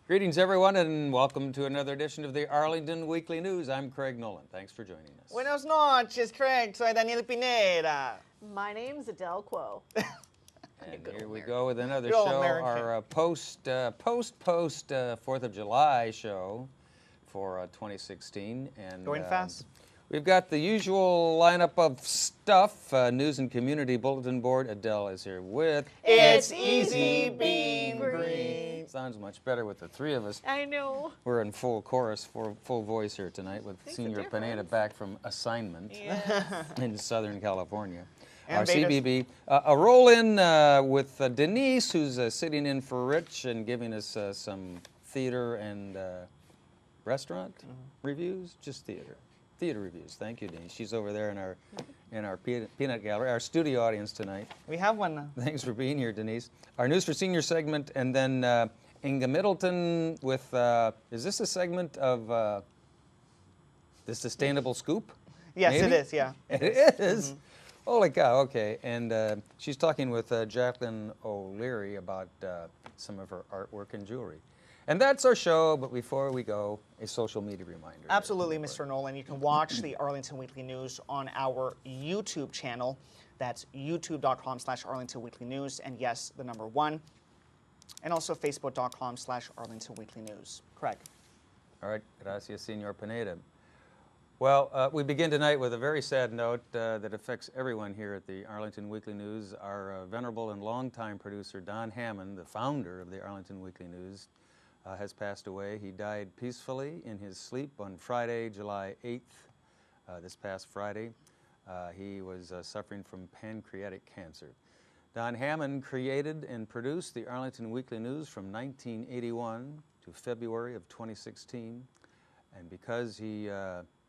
Greetings, everyone, and welcome to another edition of the Arlington Weekly News. I'm Craig Nolan. Thanks for joining us. Buenas noches, Craig. Soy Daniel Pineda. My name's Adele Quo. And here we go with another Good old show, American. our post 4th of July show for 2016. And Going fast. We've got the usual lineup of stuff. News and Community Bulletin Board. Adele is here with... It's easy being green. Sounds much better with the three of us. I know. We're in full chorus, full voice here tonight with Makes a Senior difference. Pineda back from assignment Yes. in Southern California. And Our Betas. CBB. A roll-in with Denise, who's sitting in for Rich and giving us some theater and restaurant reviews. Just theater. Theater reviews. Thank you, Denise. She's over there in our peanut gallery, our studio audience tonight. We have one now. Thanks for being here, Denise. Our News for Senior segment, and then Inga Middleton with, is this a segment of the Sustainable Scoop? Yes, Maybe? it is, yeah. It is? Holy cow, okay. And she's talking with Jaclyn O'Laughlin about some of her artwork and jewelry. And that's our show, but before we go, a social media reminder. Absolutely, Mr. Nolan. You can watch the Arlington Weekly News on our YouTube channel. That's youtube.com/Arlington Weekly News. And yes, the number 1. And also facebook.com/Arlington Weekly News. Craig. All right, gracias, Senor Pineda. Well, we begin tonight with a very sad note that affects everyone here at the Arlington Weekly News. Our venerable and longtime producer, Don Hammond, the founder of the Arlington Weekly News, has passed away. He died peacefully in his sleep on Friday, July 8th, this past Friday. He was suffering from pancreatic cancer. Don Hammond created and produced the Arlington Weekly News from 1981 to February of 2016. And because he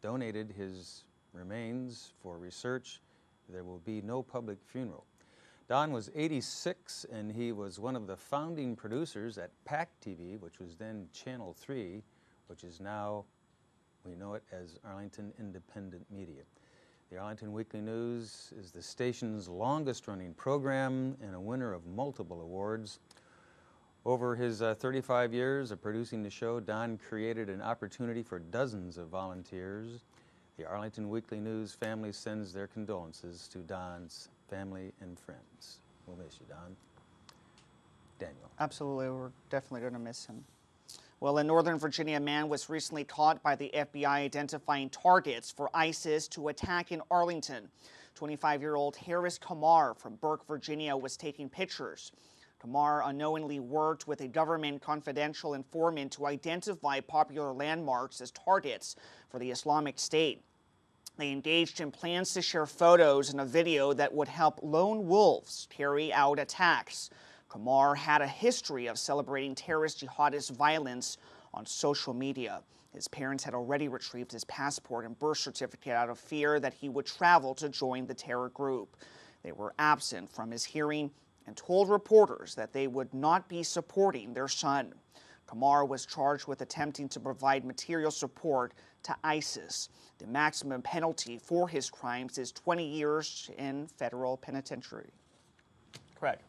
donated his remains for research, there will be no public funeral. Don was 86, and he was one of the founding producers at PAC TV, which was then Channel 3, which is now, we know it as Arlington Independent Media. The Arlington Weekly News is the station's longest-running program and a winner of multiple awards. Over his 35 years of producing the show, Don created an opportunity for dozens of volunteers. The Arlington Weekly News family sends their condolences to Don's family and friends. We'll miss you, Don. Daniel. Absolutely, we're definitely going to miss him. Well, in Northern Virginia, a man was recently caught by the FBI identifying targets for ISIS to attack in Arlington. 25-year-old Harris Kamar from Burke, Virginia, was taking pictures. Kamar unknowingly worked with a government confidential informant to identify popular landmarks as targets for the Islamic State. They engaged in plans to share photos and a video that would help lone wolves carry out attacks. Kamar had a history of celebrating terrorist jihadist violence on social media. His parents had already retrieved his passport and birth certificate out of fear that he would travel to join the terror group. They were absent from his hearing and told reporters that they would not be supporting their son. Kamar was charged with attempting to provide material support to ISIS. The maximum penalty for his crimes is 20 years in federal penitentiary. Craig.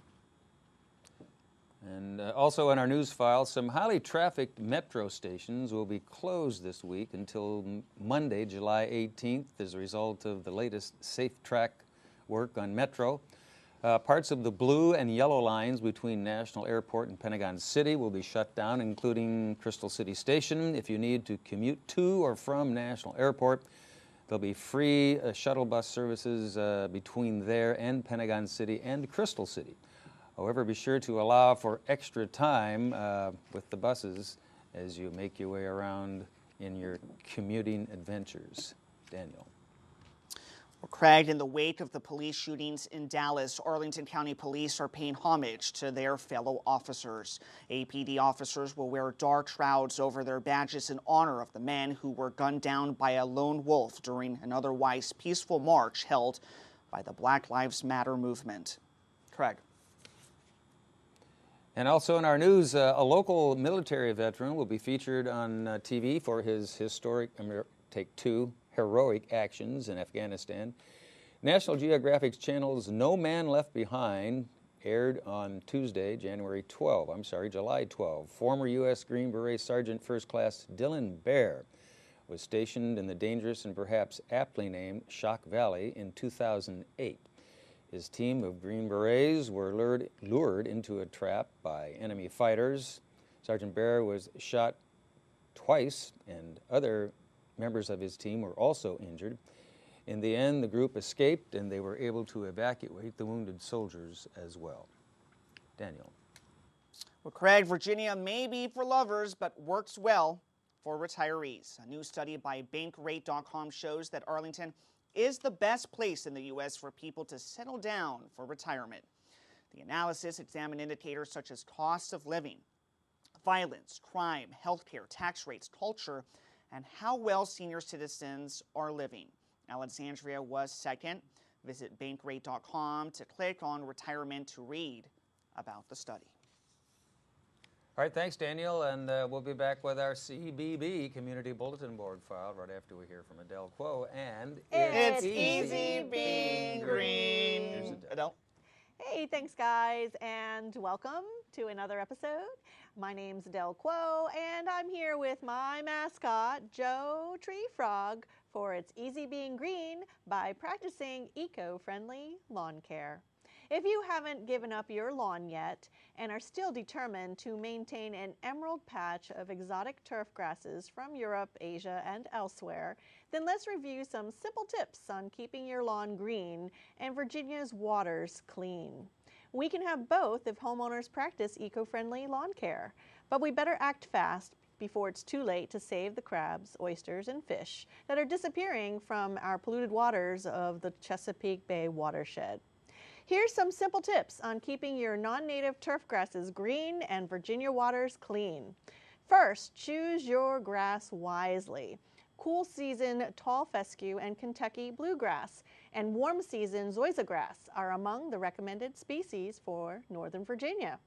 And also in our news file, some highly trafficked metro stations will be closed this week until Monday, July 18th, as a result of the latest safe track work on Metro. Parts of the blue and yellow lines between National Airport and Pentagon City will be shut down, including Crystal City Station. If you need to commute to or from National Airport, there'll be free shuttle bus services between there and Pentagon City and Crystal City. However, be sure to allow for extra time with the buses as you make your way around in your commuting adventures. Daniel. Well, Craig, in the wake of the police shootings in Dallas, Arlington County Police are paying homage to their fellow officers. APD officers will wear dark shrouds over their badges in honor of the men who were gunned down by a lone wolf during an otherwise peaceful march held by the Black Lives Matter movement. Craig. And also in our news, a local military veteran will be featured on TV for his historic, take two, heroic actions in Afghanistan. National Geographic's channel's No Man Left Behind, aired on Tuesday, July 12. Former U.S. Green Beret Sergeant First Class Dylan Baer was stationed in the dangerous and perhaps aptly named Shock Valley in 2008. His team of Green Berets were lured into a trap by enemy fighters. Sergeant Baer was shot twice, and other members of his team were also injured. In the end, the group escaped, and they were able to evacuate the wounded soldiers as well. Daniel. Well, Craig, Virginia may be for lovers, but works well for retirees. A new study by Bankrate.com shows that Arlington is the best place in the U.S. for people to settle down for retirement. The analysis examined indicators such as cost of living, violence, crime, healthcare, tax rates, culture, and how well senior citizens are living. Alexandria was second. Visit Bankrate.com to click on retirement to read about the study. All right, thanks, Daniel, and we'll be back with our CBB Community Bulletin Board file right after we hear from Adele Quo and It's easy being green. Here's Adele. Adele. Hey, thanks guys, and welcome to another episode. My name's Adele Quo, and I'm here with my mascot, Joe Tree Frog, for It's Easy Being Green by practicing eco-friendly lawn care. If you haven't given up your lawn yet and are still determined to maintain an emerald patch of exotic turf grasses from Europe, Asia, and elsewhere, then let's review some simple tips on keeping your lawn green and Virginia's waters clean. We can have both if homeowners practice eco-friendly lawn care, but we better act fast before it's too late to save the crabs, oysters, and fish that are disappearing from our polluted waters of the Chesapeake Bay watershed. Here's some simple tips on keeping your non-native turf grasses green and Virginia waters clean. First, choose your grass wisely. Cool season tall fescue and Kentucky bluegrass and warm season zoysia grass are among the recommended species for Northern Virginia.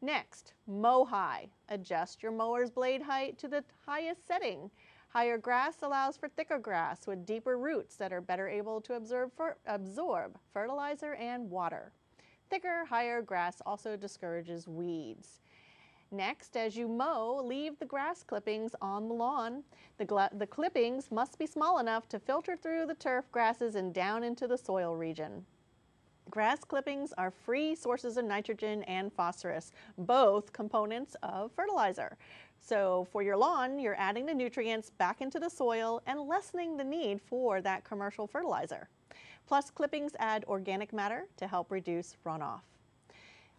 Next, mow high. Adjust your mower's blade height to the highest setting. Higher grass allows for thicker grass with deeper roots that are better able to absorb fertilizer and water. Thicker, higher grass also discourages weeds. Next, as you mow, leave the grass clippings on the lawn. The clippings must be small enough to filter through the turf grasses and down into the soil region. Grass clippings are free sources of nitrogen and phosphorus, both components of fertilizer. So for your lawn, you're adding the nutrients back into the soil and lessening the need for that commercial fertilizer. Plus, clippings add organic matter to help reduce runoff.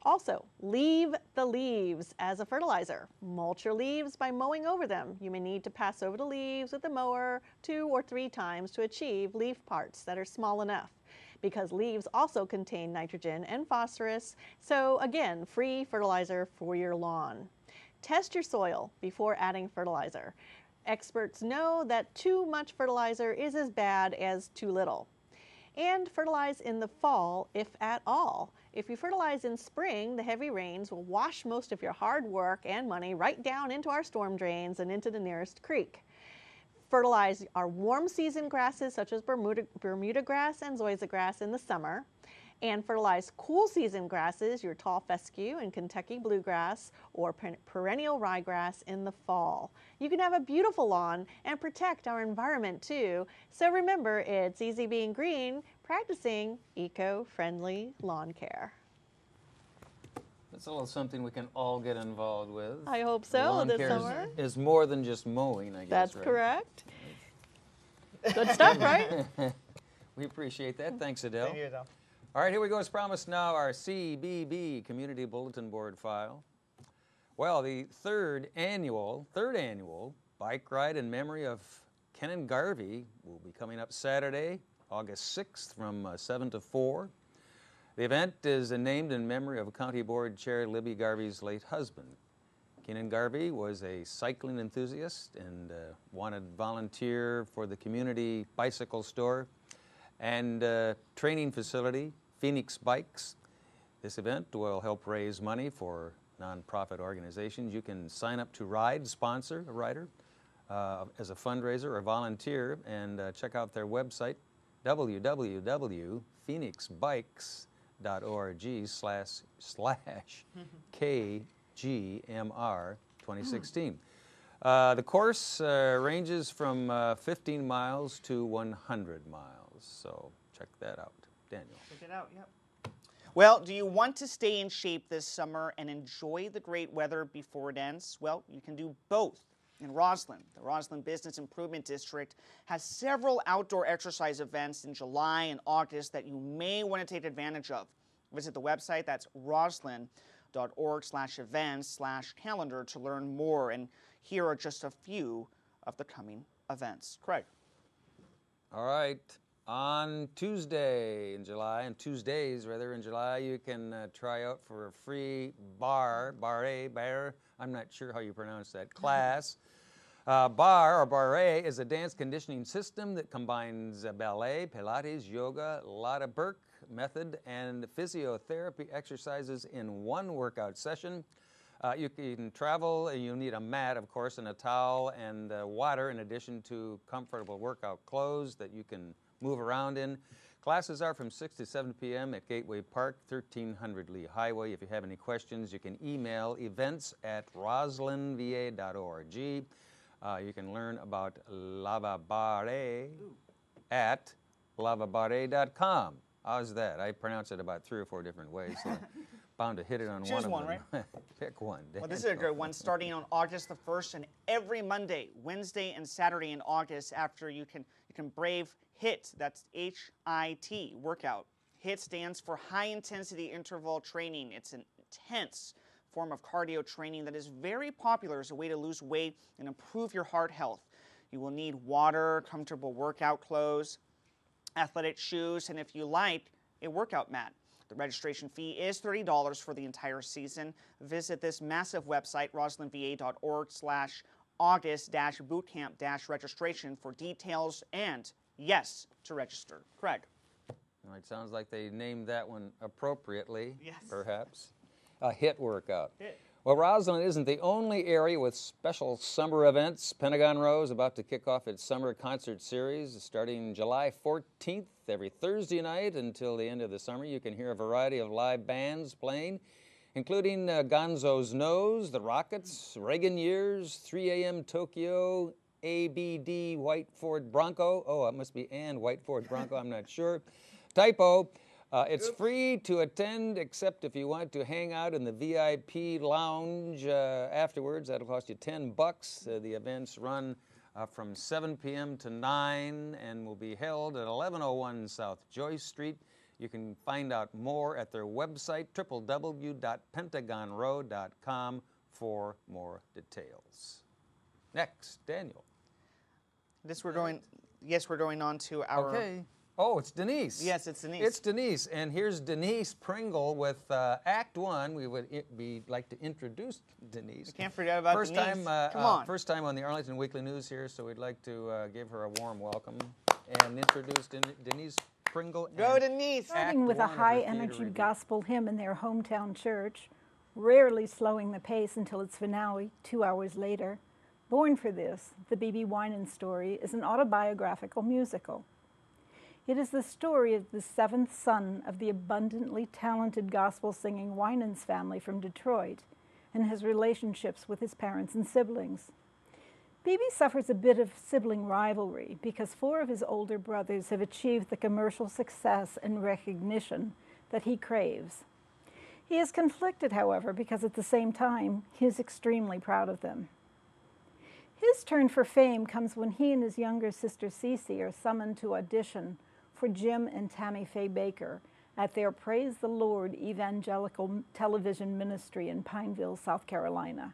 Also, leave the leaves as a fertilizer. Mulch your leaves by mowing over them. You may need to pass over the leaves with the mower 2 or 3 times to achieve leaf parts that are small enough, because leaves also contain nitrogen and phosphorus. So again, free fertilizer for your lawn. Test your soil before adding fertilizer. Experts know that too much fertilizer is as bad as too little. And fertilize in the fall, if at all. If you fertilize in spring, the heavy rains will wash most of your hard work and money right down into our storm drains and into the nearest creek. Fertilize our warm season grasses such as Bermuda grass and zoysia grass in the summer. And fertilize cool season grasses, your tall fescue and Kentucky bluegrass or perennial ryegrass in the fall. You can have a beautiful lawn and protect our environment too. So remember, it's easy being green, practicing eco-friendly lawn care. That's a little something we can all get involved with. I hope so Lawn this care summer. is more than just mowing, I guess. That's right? correct. Good stuff, right? We appreciate that. Thanks, Adele. Thank you, Adele. All right, here we go. As promised now, our CBB Community Bulletin Board file. Well, the third annual bike ride in memory of Ken Garvey will be coming up Saturday, August 6th from 7 to 4. The event is named in memory of County Board Chair Libby Garvey's late husband. Kenan Garvey was a cycling enthusiast and wanted volunteer for the community bicycle store and training facility, Phoenix Bikes. This event will help raise money for nonprofit organizations. You can sign up to ride, sponsor a rider as a fundraiser or volunteer, and check out their website, www.phoenixbikes.com. KGMR 2016. The course ranges from 15 miles to 100 miles, so check that out. Daniel. Check it out, yep. Well, do you want to stay in shape this summer and enjoy the great weather before it ends? Well, you can do both. In Rosslyn, the Rosslyn Business Improvement District has several outdoor exercise events in July and August that you may want to take advantage of. Visit the website, that's rosslyn.org/events/calendar to learn more. And here are just a few of the coming events. Craig. All right. On Tuesdays in July, you can try out for a free BarbarA, I'm not sure how you pronounce that, class. BarbarA is a dance conditioning system that combines ballet, Pilates, yoga, Lotta Burke method, and physiotherapy exercises in one workout session. You can travel, you'll need a mat, of course, and a towel and water, in addition to comfortable workout clothes that you can move around in. Classes are from 6 to 7 p.m. at Gateway Park, 1300 Lee Highway. If you have any questions, you can email events@rosslynva.org. You can learn about LavaBarA at lavabare.com. How's that? I pronounce it about 3 or 4 different ways, so bound to hit it on Choose one of one, them. Right? Pick one. Well, this is a good one, starting on August the 1st and every Monday, Wednesday, and Saturday in August. After you can brave HIIT, that's HIIT Workout. HIIT stands for High Intensity Interval Training. It's an intense form of cardio training that is very popular as a way to lose weight and improve your heart health. You will need water, comfortable workout clothes, athletic shoes, and if you like, a workout mat. The registration fee is $30 for the entire season. Visit this massive website, rosslynva.org/August-bootcamp-registration for details and, yes, to register. Craig. Well, it sounds like they named that one appropriately, Yes. perhaps. A HIIT workout. HIIT. Well, Rosslyn isn't the only area with special summer events. Pentagon Row is about to kick off its summer concert series starting July 14th. Every Thursday night until the end of the summer, you can hear a variety of live bands playing, including Gonzo's Nose, The Rockets, Reagan Years, 3 a.m. Tokyo, ABD White Ford Bronco. Oh, it must be and White Ford Bronco, I'm not sure. Typo. It's free to attend, except if you want to hang out in the VIP lounge afterwards. That'll cost you $10. The events run from 7 p.m. to 9 and will be held at 1101 South Joyce Street. You can find out more at their website, www.pentagonrow.com, for more details. Next, Daniel. We're going on to our... Okay. Oh, it's Denise. Yes, it's Denise. It's Denise, and here's Denise Pringle with Act 1. We would like to introduce Denise. You can't forget about Denise. Come on. First time on the Arlington Weekly News here, so we'd like to give her a warm welcome and introduce Denise Pringle. Go, Denise. Starting with a high-energy gospel hymn in their hometown church, rarely slowing the pace until its finale 2 hours later. Born for this, the B.B. Winan story is an autobiographical musical. It is the story of the 7th son of the abundantly talented gospel-singing Winans family from Detroit and his relationships with his parents and siblings. B.B. suffers a bit of sibling rivalry because 4 of his older brothers have achieved the commercial success and recognition that he craves. He is conflicted, however, because at the same time, he is extremely proud of them. His turn for fame comes when he and his younger sister Cece are summoned to audition for Jim and Tammy Faye Baker at their Praise the Lord evangelical television ministry in Pineville, South Carolina.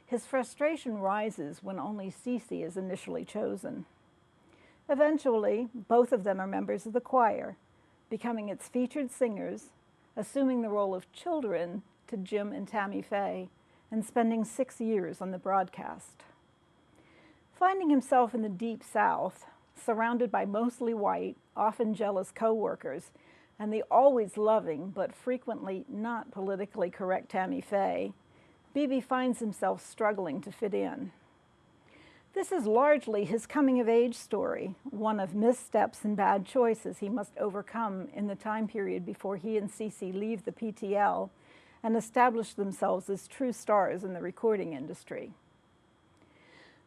His frustration rises when only Cece is initially chosen. Eventually, both of them are members of the choir, becoming its featured singers, assuming the role of children to Jim and Tammy Faye, and spending 6 years on the broadcast. Finding himself in the Deep South, surrounded by mostly white, often jealous co-workers, and the always loving but frequently not politically correct Tammy Faye, B.B. finds himself struggling to fit in. This is largely his coming-of-age story, one of missteps and bad choices he must overcome in the time period before he and Cece leave the PTL and establish themselves as true stars in the recording industry.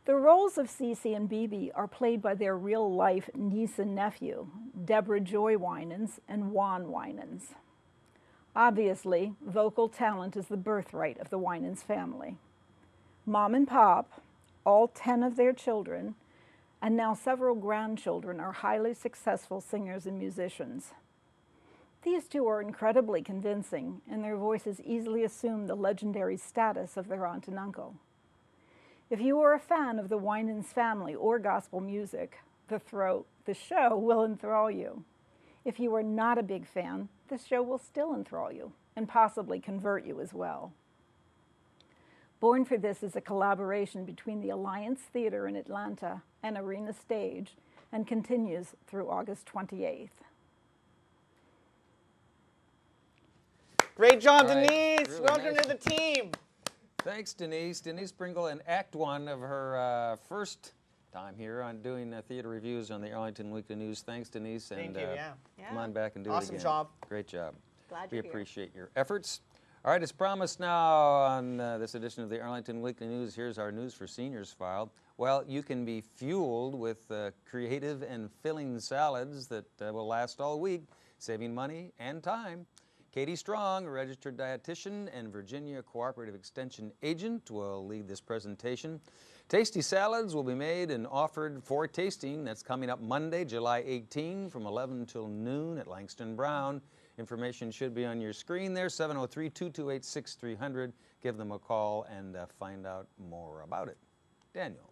The roles of Cece and BB are played by their real-life niece and nephew, Deborah Joy Winans and Juan Winans. Obviously, vocal talent is the birthright of the Winans family. Mom and Pop, all 10 of their children, and now several grandchildren are highly successful singers and musicians. These two are incredibly convincing, and their voices easily assume the legendary status of their aunt and uncle. If you are a fan of the Winans family or gospel music, the show will enthrall you. If you are not a big fan, the show will still enthrall you and possibly convert you as well. Born for This is a collaboration between the Alliance Theater in Atlanta and Arena Stage and continues through August 28th. Great job, All right. Denise. Really Welcome nice. to the team. Thanks, Denise. Denise Pringle in Act 1 of her first time here on doing theater reviews on the Arlington Weekly News. Thanks, Denise. Thank and, you, yeah. Come on back and do it Awesome again. job. Great job. Glad We you're here. appreciate your efforts. All right, as promised now on this edition of the Arlington Weekly News, here's our News for Seniors file. Well, you can be fueled with creative and filling salads that will last all week, saving money and time. Katie Strong, a registered dietitian and Virginia Cooperative Extension agent, will lead this presentation. Tasty salads will be made and offered for tasting. That's coming up Monday, July 18 from 11 till noon at Langston Brown. Information should be on your screen there, 703-228-6300. Give them a call and find out more about it. Daniel.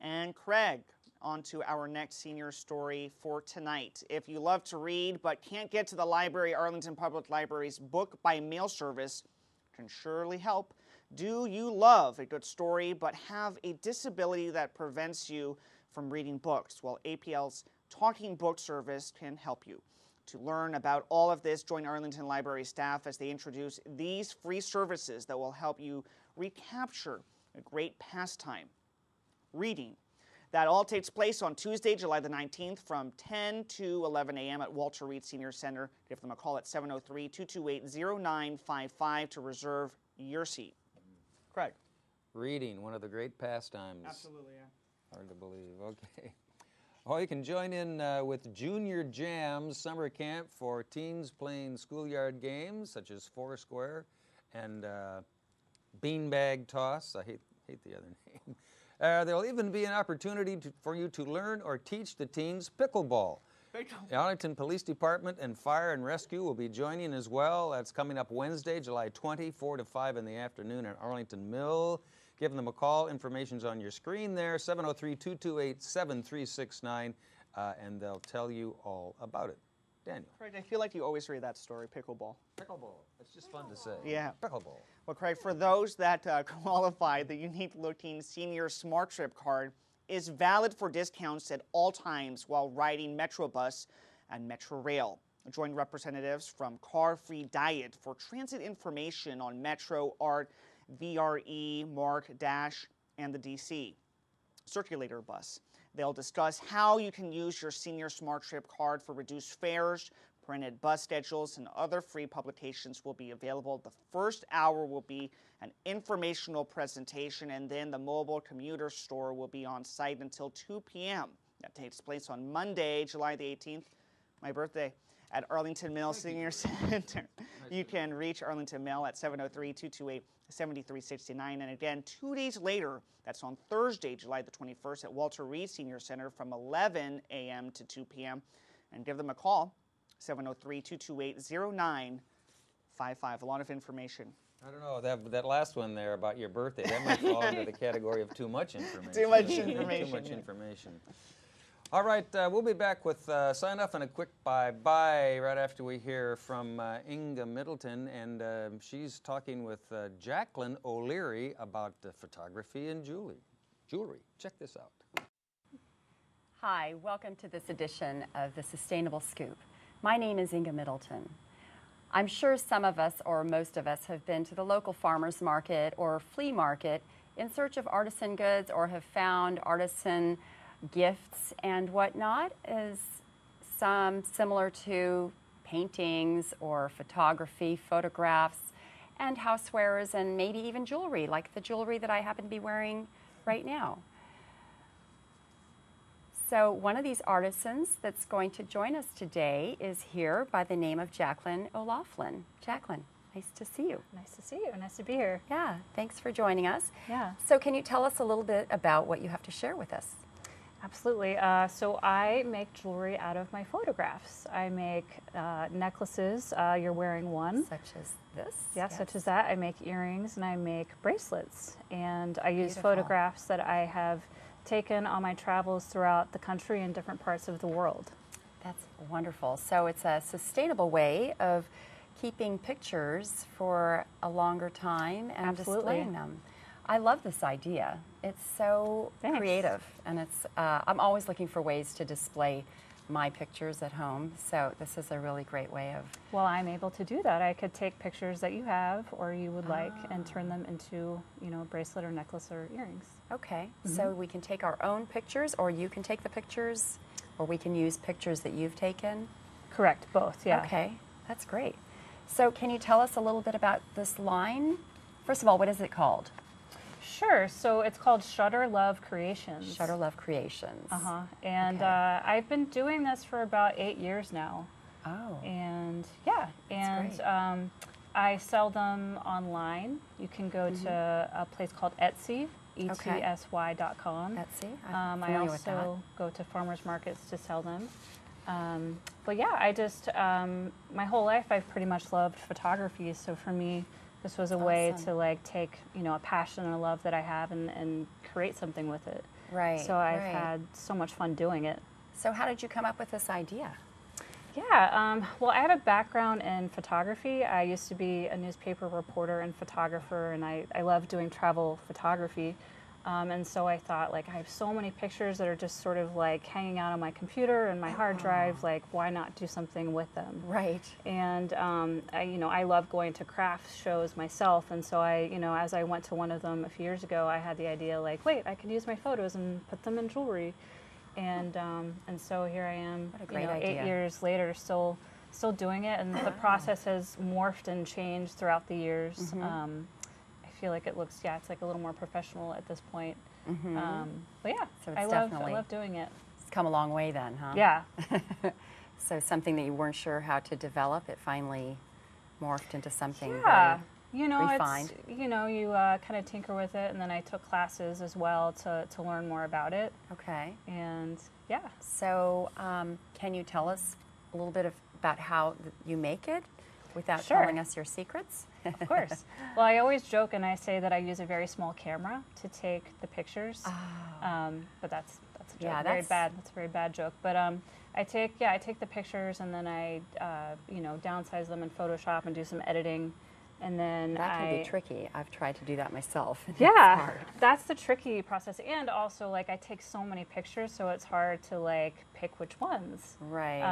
And Craig, on to our next senior story for tonight. If you love to read but can't get to the library, Arlington Public Library's book by mail service can surely help. Do you love a good story but have a disability that prevents you from reading books? Well, APL's Talking Book Service can help you. To learn about all of this, join Arlington Library staff as they introduce these free services that will help you recapture a great pastime, reading. That all takes place on Tuesday, July the 19th from 10 to 11 a.m. at Walter Reed Senior Center. Give them a call at 703-228-0955 to reserve your seat. Craig. Reading, one of the great pastimes. Absolutely, yeah. Hard to believe. Okay. Oh, you can join in with Junior Jams summer camp for teens playing schoolyard games such as Foursquare and Beanbag Toss. I hate the other name. There'll even be an opportunity for you to learn or teach the teens pickleball. The Arlington Police Department and Fire and Rescue will be joining as well. That's coming up Wednesday, July 20, 4 to 5 in the afternoon at Arlington Mill. Give them a call. Information's on your screen there, 703-228-7369, and they'll tell you all about it. Daniel. Craig, I feel like you always read that story, pickleball. Pickleball. It's just fun to say. Yeah. Pickleball. Well, Craig, for those that qualify, the unique-looking Senior Smart Trip card is valid for discounts at all times while riding Metrobus and Metro Rail. Join representatives from Car Free Diet for transit information on Metro, ART, VRE, MARC, Dash, and the DC Circulator Bus. They'll discuss how you can use your Senior Smart Trip card for reduced fares. Printed bus schedules and other free publications will be available. The first hour will be an informational presentation, and then the mobile commuter store will be on site until 2 p.m. That takes place on Monday, July the 18th, my birthday, at Arlington Mill Senior Center. You can reach Arlington Mill at 703-228-7369. And again, 2 days later, that's on Thursday, July the 21st, at Walter Reed Senior Center from 11 a.m. to 2 p.m. And give them a call, 703-228-0955. A lot of information. I don't know, that last one there about your birthday, that might fall into the category of too much information. Too much information. Too much information. All right, we'll be back with sign off and a quick bye-bye right after we hear from Inga Middleton, and she's talking with Jaclyn O'Laughlin about photography and jewelry. Check this out. Hi, welcome to this edition of The Sustainable Scoop. My name is Inga Middleton. I'm sure some of us, or most of us, have been to the local farmer's market or flea market in search of artisan goods or have found artisan gifts and whatnot, is some similar to paintings or photography, photographs, and housewares, and maybe even jewelry, like the jewelry that I happen to be wearing right now. So one of these artisans that's going to join us today is here by the name of Jaclyn O'Laughlin. Jaclyn, nice to see you. Nice to see you. Nice to be here. Yeah, thanks for joining us. Yeah. So can you tell us a little bit about what you have to share with us? Absolutely. So I make jewelry out of my photographs. I make necklaces. You're wearing one. Such as this? Yeah, yes. such as that. I make earrings and I make bracelets. And I use Beautiful. photographs that I have taken on my travels throughout the country and different parts of the world. That's wonderful. So it's a sustainable way of keeping pictures for a longer time and Absolutely. displaying them. I love this idea. It's so Thanks. creative, and it's. I'm always looking for ways to display my pictures at home. So this is a really great way of. Well, I'm able to do that. I could take pictures that you have or you would like and turn them into, you know, a bracelet or necklace or earrings. Okay, so we can take our own pictures, or you can take the pictures, or we can use pictures that you've taken. Correct, both, yeah. Okay, that's great. So can you tell us a little bit about this line? First of all, what is it called? Sure. So it's called Shutter Love Creations. Shutter Love Creations. And Okay. I've been doing this for about 8 years now. Oh. And yeah, That's and I sell them online. You can go to a place called Etsy, Okay. etsy.com. Etsy. I familiar with that. also go to farmers markets to sell them. But yeah, I just, my whole life I've pretty much loved photography. So for me, this was a way Awesome. to like take, you know, a passion and a love that I have and create something with it. Right. So I've right. had so much fun doing it. So how did you come up with this idea? Yeah, well, I have a background in photography. I used to be a newspaper reporter and photographer, and I love doing travel photography. And so I thought, like, I have so many pictures that are just sort of like hanging out on my computer and my hard drive. Like, why not do something with them? Right. And I love going to crafts shows myself. And so as I went to one of them a few years ago, I had the idea, like, wait, I could use my photos and put them in jewelry. And so here I am, What a great idea. 8 years later, still doing it. And the process has morphed and changed throughout the years. I feel like it looks, it's like a little more professional at this point. But yeah, So it's I definitely- love doing it. It's come a long way then, huh? Yeah. So something that you weren't sure how to develop, it finally morphed into something Yeah. very refined. You kind of tinker with it, and then I took classes as well to learn more about it. Okay. And yeah. So can you tell us a little bit about how you make it without Sure. telling us your secrets? Of course. Well, I always joke and I say that I use a very small camera to take the pictures. But that's a joke. Yeah, Very that's- bad. That's a very bad joke. But I take the pictures and then I downsize them in Photoshop and do some editing, and then That can be tricky. I've tried to do that myself. and it's Yeah, hard. that's the tricky process. And also, like, I take so many pictures, so it's hard to like pick which ones. Right.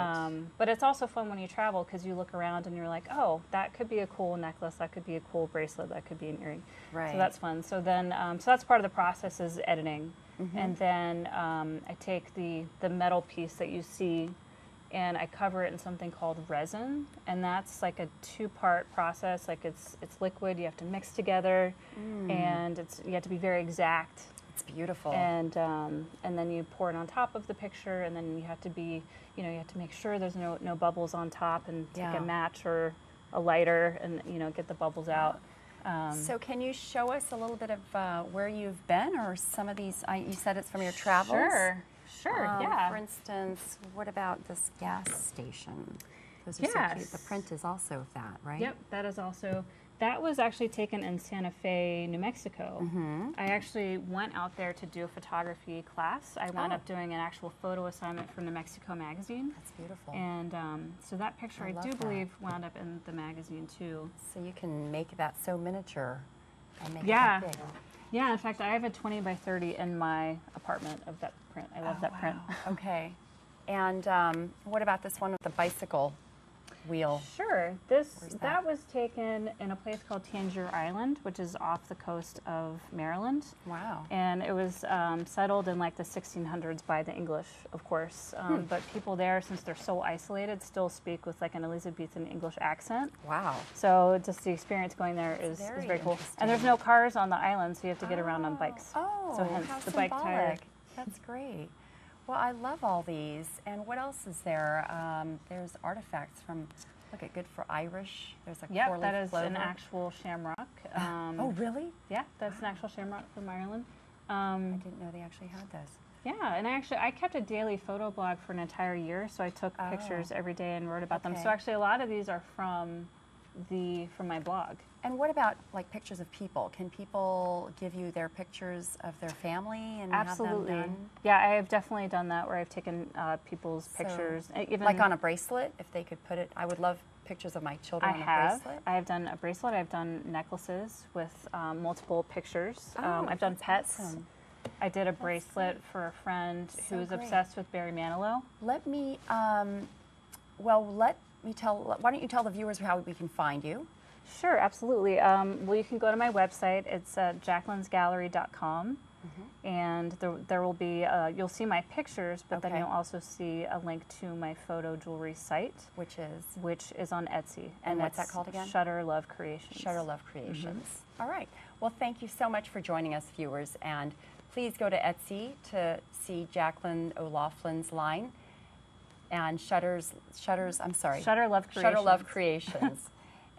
But it's also fun when you travel because you look around and you're like, oh, that could be a cool necklace, that could be a cool bracelet, that could be an earring. Right. So that's fun. So then, so that's part of the process is editing. And then I take the metal piece that you see and I cover it in something called resin, and that's like a 2-part process. Like it's liquid, you have to mix together, and you have to be very exact. It's beautiful. And then you pour it on top of the picture, and then you have to make sure there's no bubbles on top, and take Yeah. a match or a lighter, and get the bubbles out. So can you show us a little bit of where you've been, or some of these? You said it's from your travels. Sure, yeah. For instance, what about this gas station? Those are so cute. Yes. The print is also of that, right? Yep, that was actually taken in Santa Fe, New Mexico. I actually went out there to do a photography class. I wound up doing an actual photo assignment for New Mexico magazine. That's beautiful. And so that picture, I love do that. believe, wound up in the magazine too. So you can make that so miniature and make Yeah. it look big. Yeah, in fact, I have a 20 by 30 in my apartment of that print. I love that print. Okay. And what about this one with the bicycle? wheel? Sure. Where's That that? was taken in a place called Tangier Island, which is off the coast of Maryland. Wow. And it was settled in like the 1600s by the English, of course. But people there, since they're so isolated, still speak with like an Elizabethan English accent. Wow. So just the experience going there is very very cool. interesting. And there's no cars on the island, so you have to get around on bikes. Oh, so hence how the bike tire. symbolic. That's great. Well, I love all these. And what else is there? There's artifacts from, look at Good for Irish. There's a Yep, four-leaf that is clover. an actual shamrock. Oh, really? Yeah, that's an actual shamrock from Ireland. I didn't know they actually had this. Yeah, and I kept a daily photo blog for an entire year, so I took pictures every day and wrote about them. Okay. So actually, a lot of these are from my blog. And what about like pictures of people? Can people give you their pictures of their family and Absolutely. have them done? Yeah, I have definitely done that where I've taken people's So, pictures. Even like on a bracelet, if they could put it. I would love pictures of my children on a bracelet. I have done a bracelet. I've done necklaces with multiple pictures. Oh, I've done that's pets. awesome. I did a bracelet for a friend So who's great. obsessed with Barry Manilow. Let me, why don't you tell the viewers how we can find you? Sure, absolutely. Well, you can go to my website. It's jaclynsgallery.com. And there will be, you'll see my pictures, but then Okay. you'll also see a link to my photo jewelry site, Which is? on Etsy. And what's that it's called again? Shutter Love Creations. Shutter Love Creations. All right. Well, thank you so much for joining us, viewers. And please go to Etsy to see Jaclyn O'Loughlin's line. And Shutter Love Creations. Shutter Love Creations.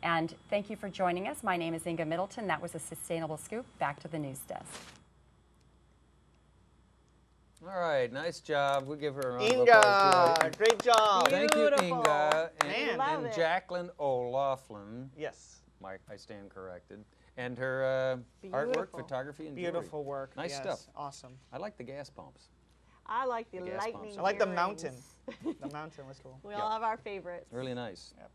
And thank you for joining us. My name is Inga Middleton. That was a Sustainable Scoop. Back to the news desk. All right, nice job. We'll give her a round of Inga, applause. great job. Thank you, Beautiful. Inga. Man. Love And it. Jaclyn O'Laughlin. Yes. I stand corrected. And her artwork, Beautiful. photography, and jewelry. Beautiful work. Nice yes. stuff. Awesome. I like the gas pumps. I like the The gas lightning. pumps. I like the earrings. mountain. The mountain was cool. We all have our favorites. Really nice. Yep.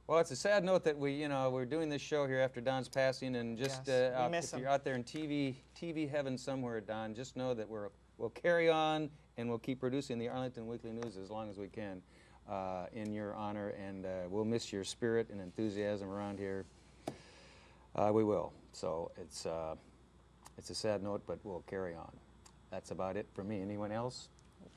Well, it's a sad note that we're doing this show here after Don's passing, and just Yes, we miss if him. you're out there in TV heaven somewhere, Don, just know that we'll carry on and we'll keep producing the Arlington Weekly News as long as we can in your honor, and we'll miss your spirit and enthusiasm around here. We will. So it's a sad note, but we'll carry on. That's about it for me. Anyone else?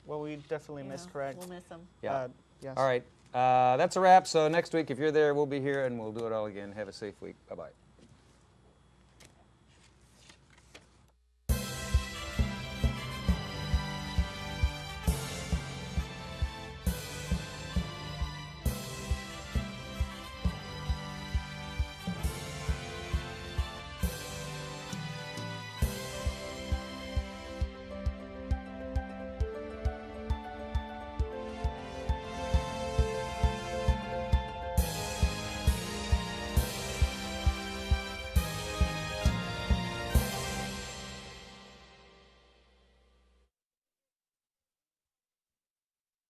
Well, we definitely miss Craig. We'll miss them. Yeah. Yes. All right. That's a wrap. So next week, if you're there, we'll be here and we'll do it all again. Have a safe week. Bye-bye.